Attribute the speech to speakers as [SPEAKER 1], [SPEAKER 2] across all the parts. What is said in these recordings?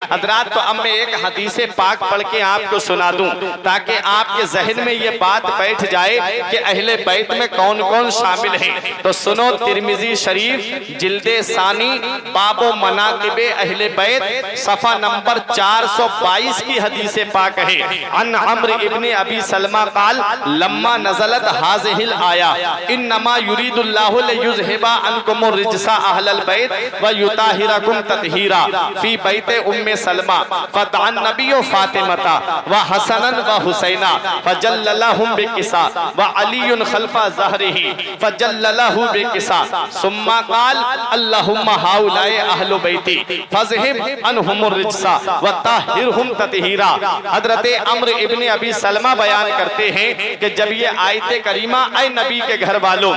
[SPEAKER 1] हजरात, तो अब मैं एक हदीस पाक पढ़ के आपको सुना दूं ताकि आपके जहन में ये बात बैठ जाए कि अहले बैत में कौन कौन शामिल हैं। तो सुनो, तिरमिजी शरीफ जिल्दे सानी बाबो मनाकिबे अहले बैत सफ़ा नंबर 422 की हदीस पाक है। अन अम्र इब्ने अबी सलमा काल लम्मा नज़लत हाज़िहिल आया इन्नमा युरीदुल्लाहु लियुज़हिबा अन्कुमुर रिजसा अहलल बैत व युताहिरकुम तत्हीरा फी बैत उम्मे सलमा फतान नबियो फातिमता व हसनन व हुसैना फजल्ललहुम बिकिसा व अलीयुन खल्फा ज़हरिही फजल्ललहु बिकिसा सुम्मा क़ाल अल्लाहुम्मा हाउलाए अहलु बैती फज़हिब अनहुमुर रिजसा व ताहिरहुम तत्हीरा। हज़रत अम्र इब्ने अबी सलमा बयान करते हैं कि जब ये आयत करीमा, ऐ नबी के घर वालों,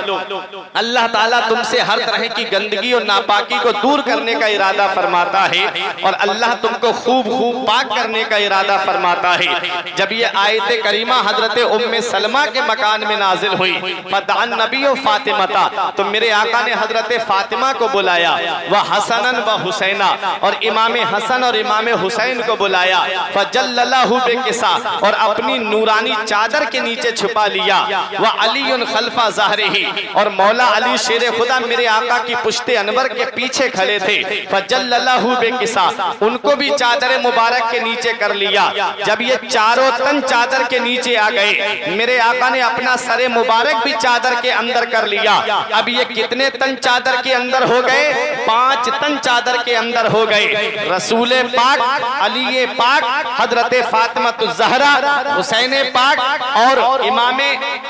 [SPEAKER 1] अल्लाह ताला तुमसे हर तरह की गंदगी और नापाकी को दूर करने का इरादा फरमाता है और अल्लाह तुमको खूब खूब पाक करने का इरादा फरमाता है। जब ये आयत करीमा हजरत उम्मे सलमा के मकान में नाजिल हुई, फदान नबी और फातिमता, तो मेरे आका ने हजरत फातिमा को बुलाया, वह हसनन व हुसैना, और इमाम हसन और इमाम हुसैन को बुलाया, फजल्ललहु बिकिसा, और अपनी नूरानी चादर के नीचे छुपा लिया, वह अलीयुन खल्फा ज़हरिही, और मौला अली शेर खुदा मेरे आका की पुश्ते अनवर के पीछे खड़े थे, फजल्ललहु बिकिसा, उनको भी चादर मुबारक के नीचे कर लिया। जब ये चारों तन चादर के नीचे आ गए, मेरे आका ने अपना सरे मुबारक भी चादर के अंदर कर लिया। अब ये कितने तन चादर के अंदर हो गए? 5 तन चादर के अंदर हो गए। रसूल पाक, अली पाक, हजरत फातिमा ज़हरा, हुसैन पाक और इमाम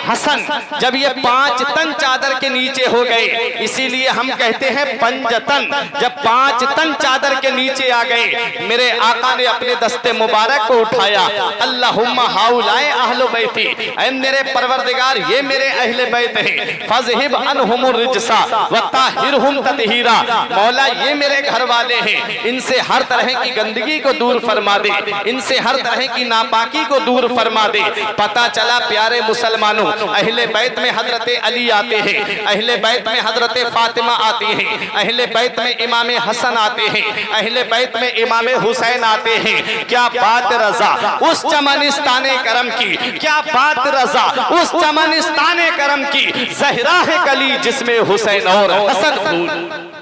[SPEAKER 1] हसन, जब ये 5 तन चादर के नीचे हो गए, इसीलिए हम कहते हैं पंजतन। जब 5 तन चादर के नीचे आ गए, मेरे आका ने अपने दस्ते मुबारक को उठाया, अल्लाहुम्मा हाउलाए अहले बैती, ऐ मेरे परवरदिगार, ये मेरे अहले बैत हैं, फज़हिब अनहुमुर रिजसा व ताहिरहुम तत्हीरा, मौला ये मेरे घर वाले हैं, इनसे हर तरह की गंदगी को दूर फरमा दे, इनसे हर तरह की नापाकी को दूर फरमा दे। पता चला प्यारे मुसलमानों, अहले बैत में हजरत अली आते हैं, अहले बैत में हजरत फातिमा आती हैं, अहले बैत में इमाम हसन आते हैं, अहले बैत में इमाम हुसैन आते हैं। क्या बात रजा उस चमनिस्ताने करम की, क्या बात रजा उस चमनिस्ताने करम की, ज़हरा है कली जिसमें हुसैन और हसन फूल।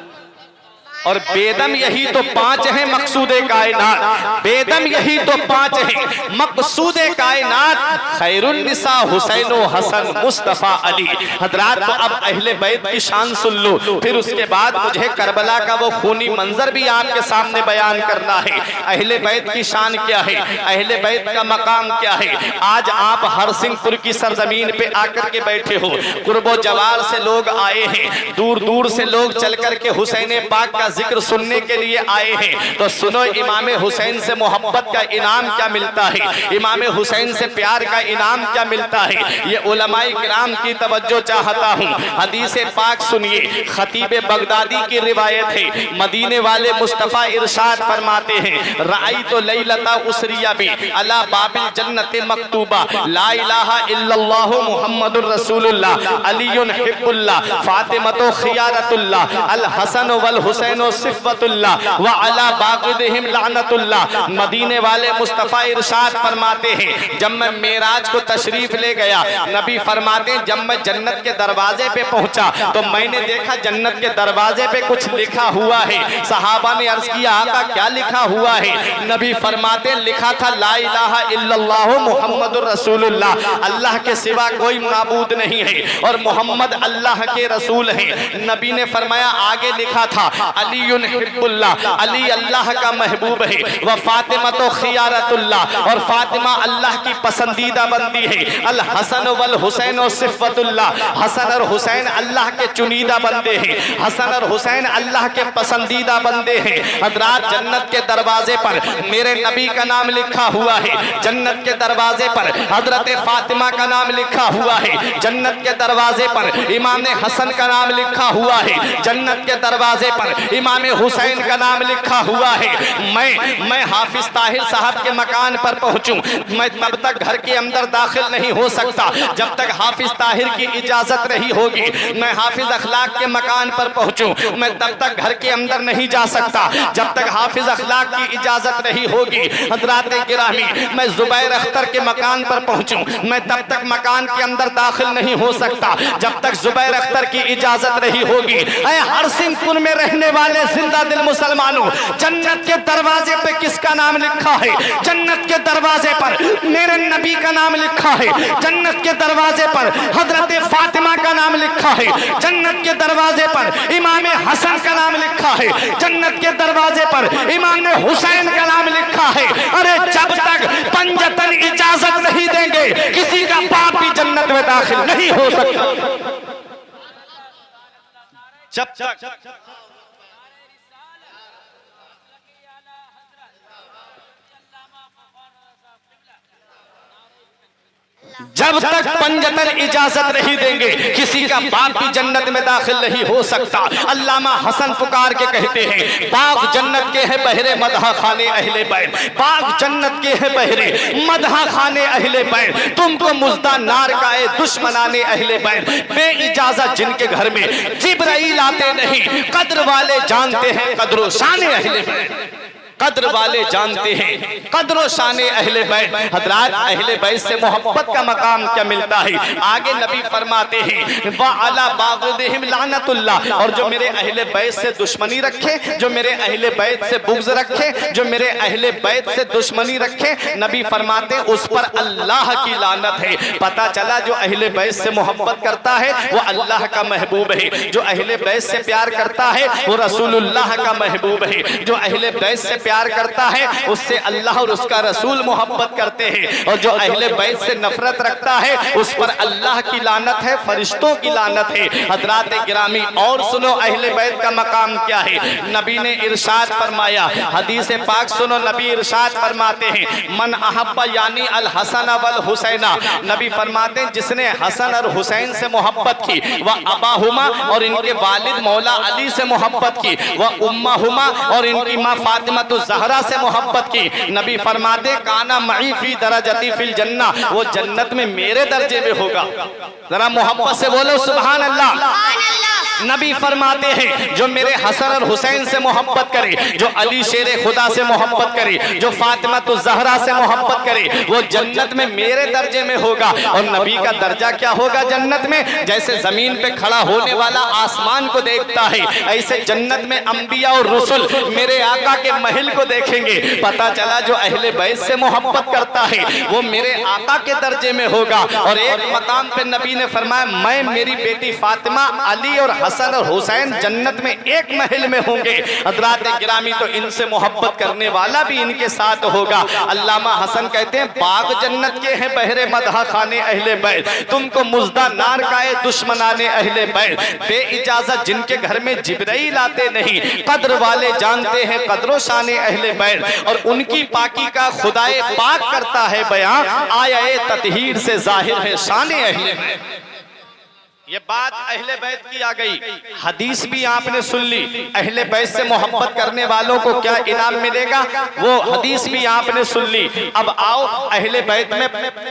[SPEAKER 1] और बेदम यही तो 5 हैं मकसूदे कायनात, बेदम यही तो 5 हैं मकसूदे कायनात, खैरुन निसा हुसैन व हसन मुस्तफ़ा अली। हजरात, तो अब अहले बैत की शान सुन लो, फिर उसके बाद मुझे करबला का वो खूनी मंजर भी आपके सामने बयान करना है। अहले बैत की शान क्या है, अहले बैत का मकाम क्या है। आज आप हरसिंहपुर की सरजमीन पे आकर के बैठे हो, कुर्बो जवार से लोग आए हैं, दूर दूर से लोग चल करके हुसैन पाक का जिक्र सुनने के लिए आए हैं। तो सुनो, इमाम हुसैन से मोहब्बत का इनाम क्या मिलता है, इमाम हुसैन से प्यार का इनाम क्या मिलता है, ये उलमाए किराम की तवज्जो चाहता हूँ। हदीस पाक सुनिए, खतीब बगदादी की रिवायत है, मदीने वाले मुस्तफ़ा इरशाद फरमाते हैं, राई तो लैलता उसरिया भी अला बाबिल जन्नत मकतूबा ला इलाहा इल्लल्लाहु मुहम्मदुर रसूलुल्लाह अलीयुन हिब्बुल्लाह फातिमतो खियारतुल्लाह अल हसन वल हुसैन सिफ़तुल्लाह व अला बाग़िदिहिम लानतुल्लाह। मदीने वाले मुस्तफ़ा इरशाद फरमाते हैं, जब मैं मेराज को तशरीफ ले गया, नबी फरमाते हैं, जब मैं जन्नत के दरवाजे पे पहुंचा तो मैंने देखा जन्नत के दरवाजे पे कुछ लिखा हुआ है। सहाबा ने अर्ज किया, आका क्या लिखा हुआ है? नबी फरमाते, लिखा था ला इलाहा इल्लल्लाहु मुहम्मदुर रसूलुल्लाह, अल्लाह के सिवा कोई माबूद नहीं है और मोहम्मद अल्लाह के रसूल हैं। नबी ने फरमाया, आगे लिखा था अलीयुन हिब्बुल्लाह, अली अल्लाह का महबूब है, व फातिमा तो खियारतुल्लाह, और फातिमा अल्लाह की पसंदीदा बंदी है, अल हसन वल हुसैन सिफ़तुल्लाह, हसन और हुसैन अल्लाह के चुनीदा बंदे हैं, हसन और हुसैन अल्लाह के पसंदीदा बंदे हैं। हजरात, जन्नत के दरवाजे पर मेरे नबी का नाम लिखा हुआ है, जन्नत के दरवाजे पर हजरत फातिमा का नाम लिखा हुआ है, जन्नत के दरवाजे पर इमाम हसन का नाम लिखा हुआ है, जन्नत के दरवाजे पर इमाम हुसैन का नाम लिखा हुआ है। मैं हाफिज ताहिर साहब के मकान पर पहुंचूं, मैं तब तक घर के अंदर दाखिल नहीं हो सकता जब तक हाफिज ताहिर की इजाजत नहीं होगी। मैं हाफिज अखलाक के मकान पर पहुंचूं, मैं तब तक घर के अंदर नहीं जा सकता जब तक हाफिज अखलाक की इजाजत नहीं होगी। हजरात गिरामी, मैं जुबैर अख्तर के मकान पर पहुंचूं, मैं तब तक मकान के अंदर दाखिल नहीं हो सकता जब तक जुबैर अख्तर की इजाजत नहीं होगी। हरसिंहपुर में रहने वाले जिंदा दिल मुसलमानों, जन्नत के दरवाजे पे किसका नाम लिखा है? जन्नत के दरवाजे पर मेरे नबी का नाम लिखा है। जन्नत के दरवाजे पर हजरत फातिमा का नाम लिखा है। जन्नत के दरवाजे पर इमाम हसन का नाम लिखा है। जन्नत के दरवाजे पर इमाम हुसैन का नाम लिखा है। अरे जब तक पंजतन इजाजत नहीं देंगे किसी का बाप भी जन्नत में दाखिल नहीं हो सकता। जब तक पंजतन इजाजत नहीं देंगे किसी का बाप भी जन्नत में दाखिल नहीं हो सकता। अल्लामा हसन पुकार के कहते हैं, बाग जन्नत के है बहरे मदहा खाने अहले बैत, बाग जन्नत के है बहरे मदहा खाने अहले बैत, तुमको मुज्दा नार का है दुश्मनाने अहले बैत। बे इजाजत जिनके घर में जिब्राइल आते नहीं, कद्र वाले जानते हैं कद्रो शाने अहले बैत, कद्र वाले जानते हैं कद्र शाने अहले बैत। हजरात, अहले बैत से मोहब्बत का मकाम क्या मिलता है? आगे नबी फरमाते हैं, वा अला बाग़िदिहिम लानतुल्लाह, और जो मेरे अहले बैत से दुश्मनी रखे, जो मेरे अहले बैत से बुग़्ज़ रखे, जो मेरे अहले बैत से दुश्मनी रखे, नबी फरमाते हैं उस पर अल्लाह की लानत है। पता चला जो अहले बैत से मोहब्बत करता है वो अल्लाह का महबूब है, जो अहले बैत से प्यार करता है वो रसूलुल्लाह का महबूब है, जो अहले बैत से प्यार करता है उससे अल्लाह और उसका रसूल मोहब्बत करते हैं, और जो अहले बैत से नफरत रखता है उस पर अल्लाह की लानत है, फरिश्तों की लानत है। हजरात गिरामी, और सुनो अहले बैत का मकाम क्या है। नबी ने इरशाद फरमाया, हदीस पाक सुनो, नबी इरशाद फरमाते हैं, मन अहब्बा यानी अल हसन वल हुसैना, नबी फरमाते हैं जिसने हसन और हुसैन से मोहब्बत की, वह अबाहुमा और इनके वालिद मौला अली से मोहब्बत की, वह उम्माहुमा और इनकी माँ फातिमा ज़हरा से मोहब्बत की, नबी फरमाते काना मई फी दरजती फिल जन्ना, वो जन्नत में मेरे दर्जे में होगा। जरा मोहब्बत से बोलो सुभान अल्लाह। नबी फरमाते हैं जो मेरे हसन और हुसैन से मोहब्बत करे, जो अली शेर खुदा से मोहब्बत करे, जो फातिमा तो ज़हरा से मोहब्बत करे, वो जन्नत में मेरे दर्जे में होगा। और नबी का दर्जा क्या होगा जन्नत में? जैसे जमीन पे खड़ा होने वाला आसमान को देखता है, ऐसे जन्नत में अंबिया और रसूल मेरे आका के महल को देखेंगे। पता चला जो अहले बैत से मोहब्बत करता है वो मेरे आका के दर्जे में होगा। और एक मकाम पे नबी ने फरमाया, मैं मेरी बेटी फातिमा, अली और हसन और हुसैन जन्नत में एक महल में होंगे। हजरात गिरामी, तो इनसे मोहब्बत करने वाला भी इनके साथ होगा। अल्लामा हसन कहते हैं, बाग जन्नत के हैं बहरे मदहा खाने अहले बैत, तुमको मुज्दा नार का है दुश्मनाने अहले बैत। बे इजाजत जिनके घर में जिब्राइल आते नहीं, कद्र वाले जानते हैं कद्रो शाने अहले बैत, और उनकी पाकी का खुदाए पाक करता है बयां, आया ततहीर से जाहिर है शाने अहले बैत। ये बात अहले बैत की आ गई। हदीस भी आपने सुन ली, अहले बैत से मोहब्बत करने वालों को क्या इनाम मिलेगा, वो हदीस भी आपने सुन ली। अब आओ अहले बैत में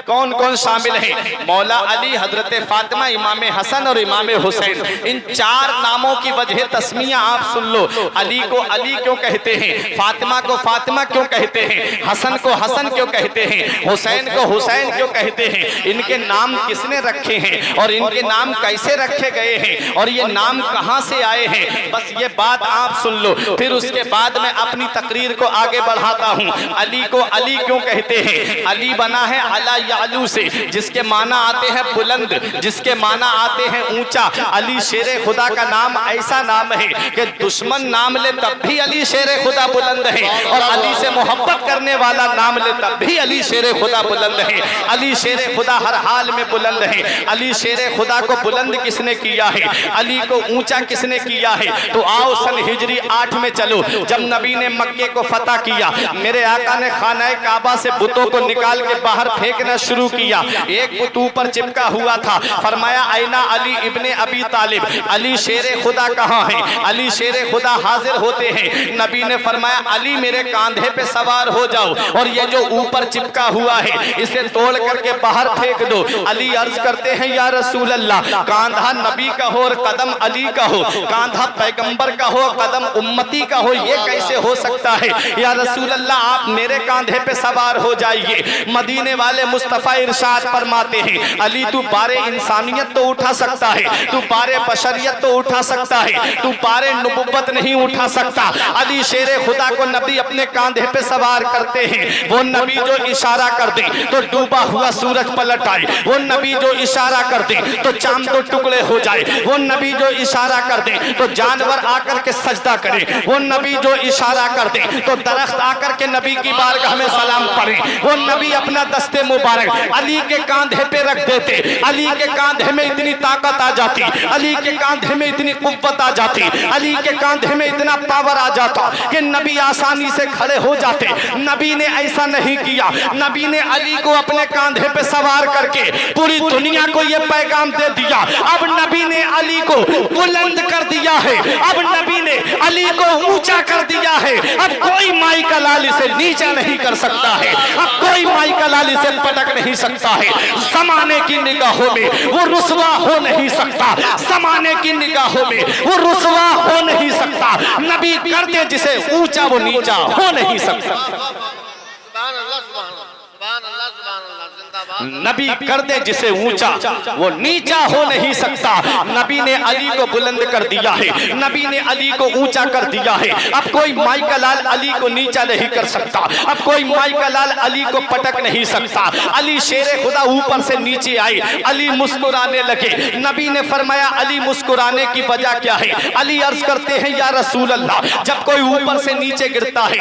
[SPEAKER 1] कौन कौन शामिल है। मौला अली, हजरत फातिमा, इमाम हसन और इमाम हुसैन, इन चार नामों की वजह तस्मिया आप सुन लो। अली को अली क्यों कहते हैं, फातिमा को फातिमा क्यों कहते हैं, हसन को हसन क्यों कहते हैं, हुसैन को हुसैन क्यों कहते हैं, इनके नाम किसने रखे हैं और इनके नाम कैसे रखे गए हैं और ये नाम कहां से आए हैं, बस ये बात आप सुन लो। फिर उसके बाद मैं अपनी तकरीर को आगे बढ़ाता हूं। अली को अली क्यों कहते हैं? अली बना है अला यालू से, जिसके माना आते हैं बुलंद, जिसके माना आते हैं ऊंचा। अली शेर खुदा का नाम ऐसा नाम है कि दुश्मन नाम ले तब भी अली शेर खुदा बुलंद है, और अली से मोहब्बत करने वाला नाम ले तब भी अली शेर खुदा बुलंद है। अली शेर खुदा हर हाल में बुलंद है। अली शेर खुदा को बुलंद किसने किया है, अली को ऊंचा किसने किया है। तो आओ सन हिजरी 8 में चलो, जब नबी ने मक्के को फतह किया, मेरे आका ने खाना काबा से बुतों को निकाल के बाहर फेंकना शुरू किया। एक बुत ऊपर चिपका हुआ था, फरमाया ऐना अली इब्ने अबी तालिब, अली शेरे खुदा कहाँ है, अली शेरे खुदा हाजिर होते हैं। नबी ने फरमाया अली मेरे कांधे पे सवार हो जाओ और ये जो ऊपर चिपका हुआ है इसे तोड़ करके बाहर फेंक दो। अली अर्ज करते हैं या रसूल अल्लाह, कांधा नबी का हो और कदम अली का हो, कांधा पैगंबर का हो कदम उम्मती का हो, ये कैसे हो सकता है। या रसूल अल्लाह आप मेरे कांधे पे सवार हो जाइए। मदीने वाले मुस्तफा इरशाद फरमाते हैं अली तू बारे इंसानियत तो उठा सकता है, तू बारे बशरियत तो उठा सकता है, तू बारे नबुव्वत नहीं उठा सकता। अली शेरे खुदा को नबी अपने कांधे पे सवार करते हैं। वो नबी जो इशारा कर दे तो डूबा हुआ सूरज पलट आए, वो नबी जो इशारा कर दे तो चांद तो टुकड़े हो जाए, वो नबी जो इशारा कर दे तो जानवर आकर के सजदा करे, वो नबी जो इशारा कर दे तो दरख्त आकर के नबी की बारगाह में सलाम पड़े। वो नबी अपना दस्ते मुबारक अली के कांधे पे रख देते, अली के कांधे में इतनी ताकत आ जाती, अली के कांधे में इतनी कुव्वत आ जाती, अली के कांधे में इतना पावर आ जाता कि नबी आसानी से खड़े हो जाते। नबी ने ऐसा नहीं किया, नबी ने अली को अपने कांधे पे सवार करके पूरी दुनिया को यह पैगाम दे दिया, अब नबी ने अली को बुलंद कर दिया है, अब नबी ने अली को ऊंचा कर दिया है। अब कोई माई का लाल इसे नीचा नहीं कर सकता है, अब कोई माई का लाल इसे पटक नहीं सकता है। ज़माने की निगाहों में वो रुसवा हो नहीं सकता, ज़माने की निगाहों में वो रुसवा हो नहीं सकता। नबी करते जिसे ऊंचा वो नीचा हो नहीं सकता। नबी कर दे जिसे ऊंचा वो नीचा हो नहीं सकता। नबी ने अली को बुलंद कर दिया है, नबी ने अली को ऊंचा कर दिया है। अब कोई माई का लाल अली को नीचा नहीं कर सकता, अब कोई माई का लाल अली को पटक नहीं सकता। अली शेरे खुदा ऊपर से नीचे आए, अली मुस्कुराने लगे। नबी ने फरमाया अली मुस्कुराने की वजह क्या है। अली अर्ज करते हैं या रसूल अल्लाह, जब कोई ऊपर से नीचे गिरता है,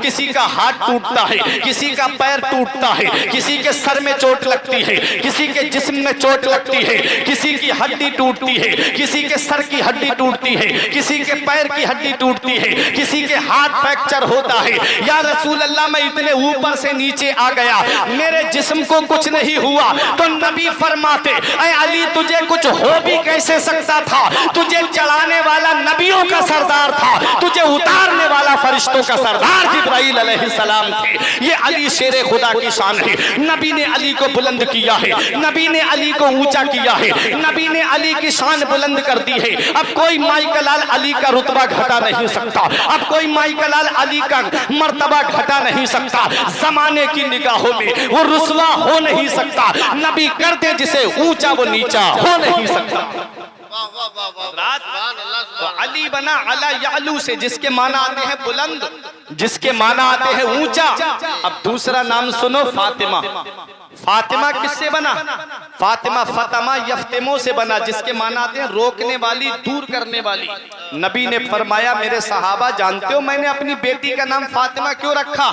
[SPEAKER 1] किसी का हाथ टूटता है, किसी का पैर टूटता है, किसी के सर में चोट लगती है, किसी के जिस्म में चोट लगती है, किसी की हड्डी टूटती है, किसी के सर की हड्डी टूटती है, किसी के पैर की हड्डी टूटती है, किसी के हाथ फ्रैक्चर होता है। या रसूल अल्लाह मैं इतने ऊपर से नीचे आ गया, मेरे जिस्म को कुछ नहीं हुआ। तो नबी फरमाते ऐ अली तुझे कुछ हो भी कैसे सकता था, तुझे चढ़ाने वाला नबियों का सरदार था, तुझे उतारने वाला फरिश्तों का सरदार जिब्राइल अलैहिस्सलाम थे। ये अली शेरे खुदा की शान है। नबी ने अली को बुलंद किया है, नबी ने अली को ऊंचा किया है, नबी ने अली की शान बुलंद कर दी है। अब कोई माई का लाल अली का रुतबा घटा नहीं सकता, अब कोई माई का लाल अली का मर्तबा घटा नहीं सकता। जमाने की निगाहों में वो रुसवा हो नहीं सकता। नबी करते जिसे ऊंचा वो नीचा हो नहीं सकता। तो अली बना अला यालू से, जिसके माना आते हैं बुलंद, जिसके माना आते हैं ऊंचा। अब दूसरा नाम सुनो फातिमा। फातिमा किससे बना? फातिमा फतमा यफ्तिमो से बना, जिसके माना आते हैं रोकने वाली, दूर करने वाली। नबी ने फरमाया मेरे सहाबा जानते हो मैंने अपनी बेटी का नाम फातिमा क्यों रखा?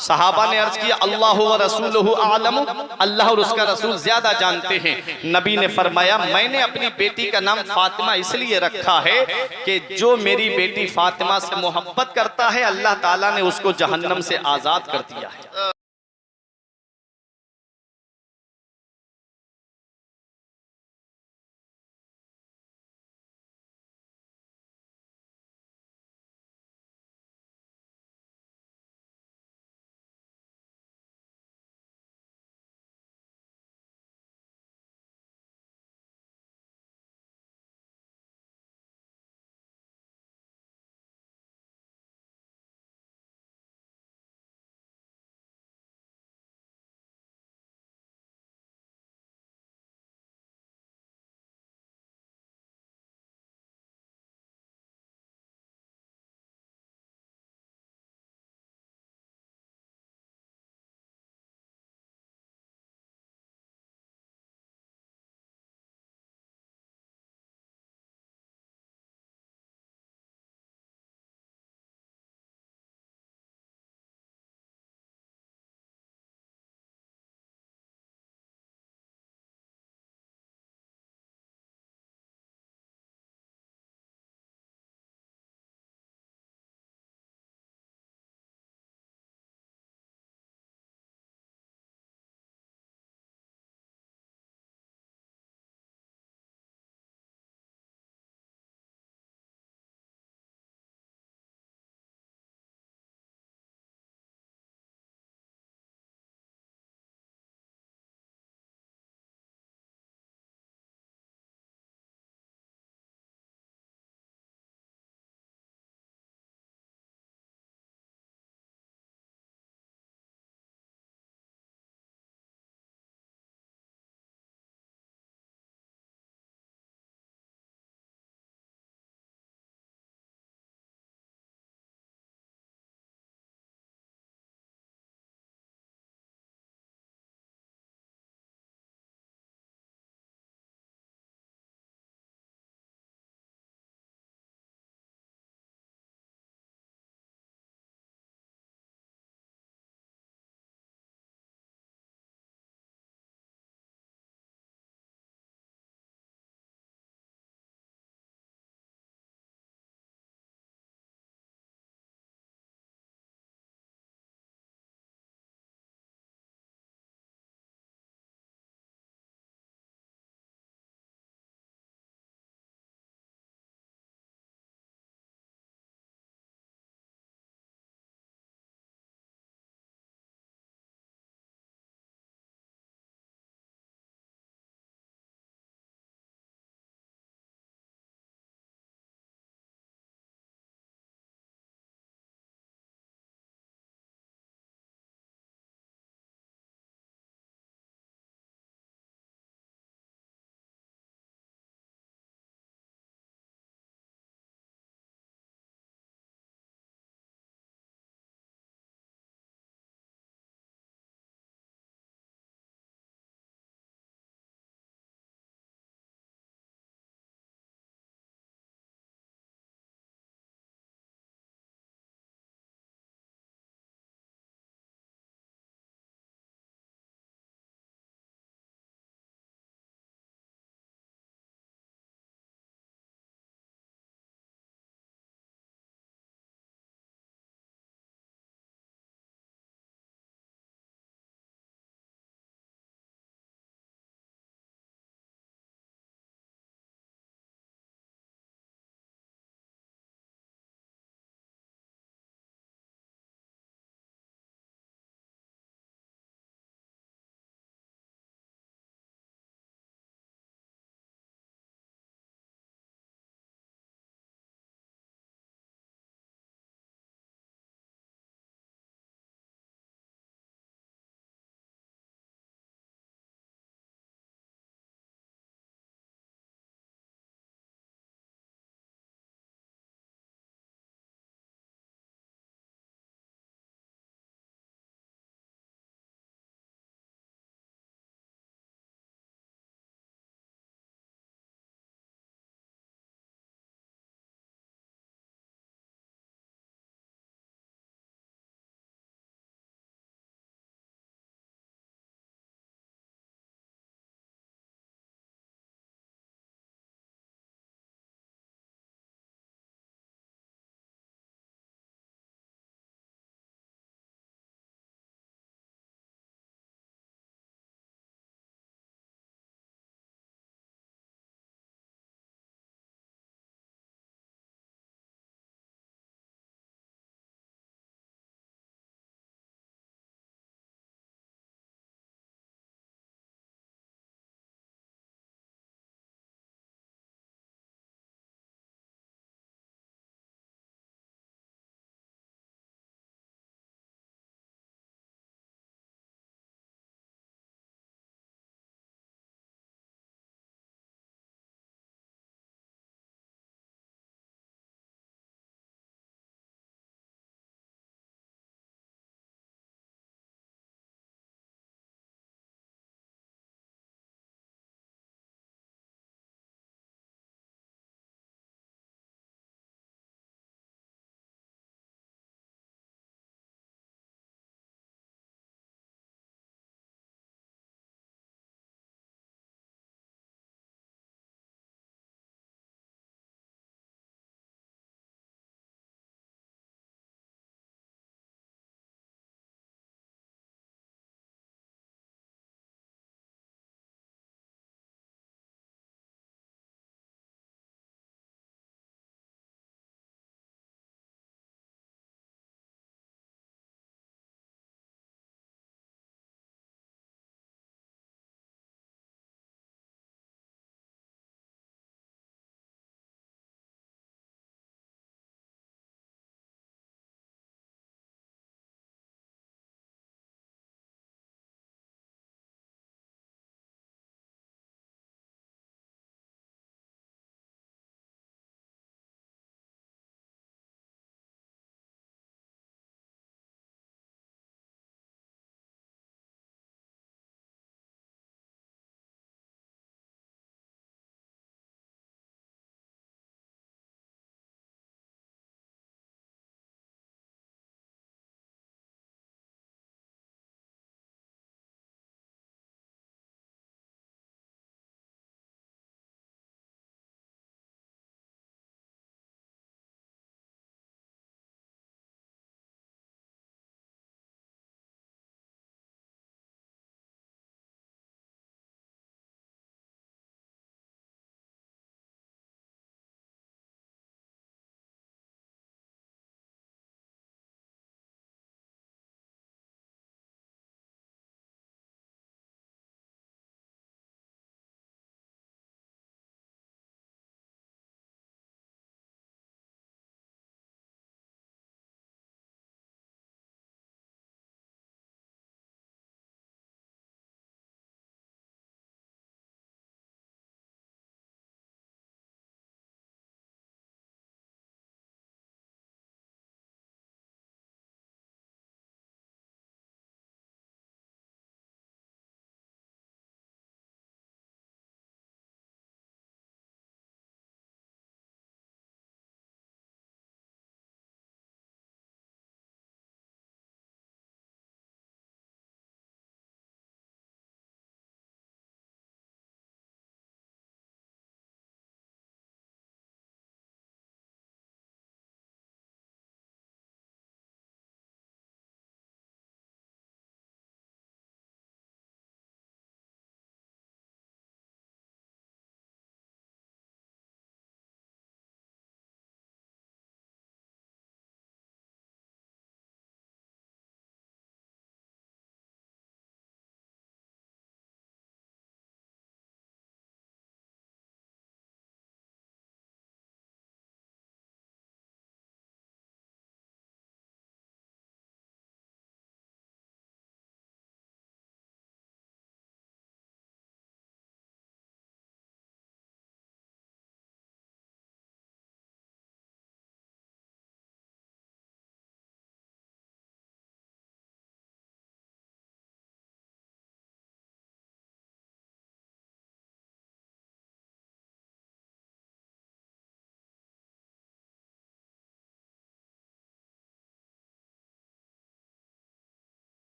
[SPEAKER 1] सहाबा ने अर्ज किया अल्लाह व रसूलुहु आलम, अल्लाह और उसका रसूल ज्यादा जानते हैं। नबी ने फरमाया मैंने अपनी बेटी का नाम फातिमा इसलिए रखा है कि जो मेरी बेटी फातिमा से मोहब्बत करता है अल्लाह ताला ने उसको जहन्नम से आजाद कर दिया है।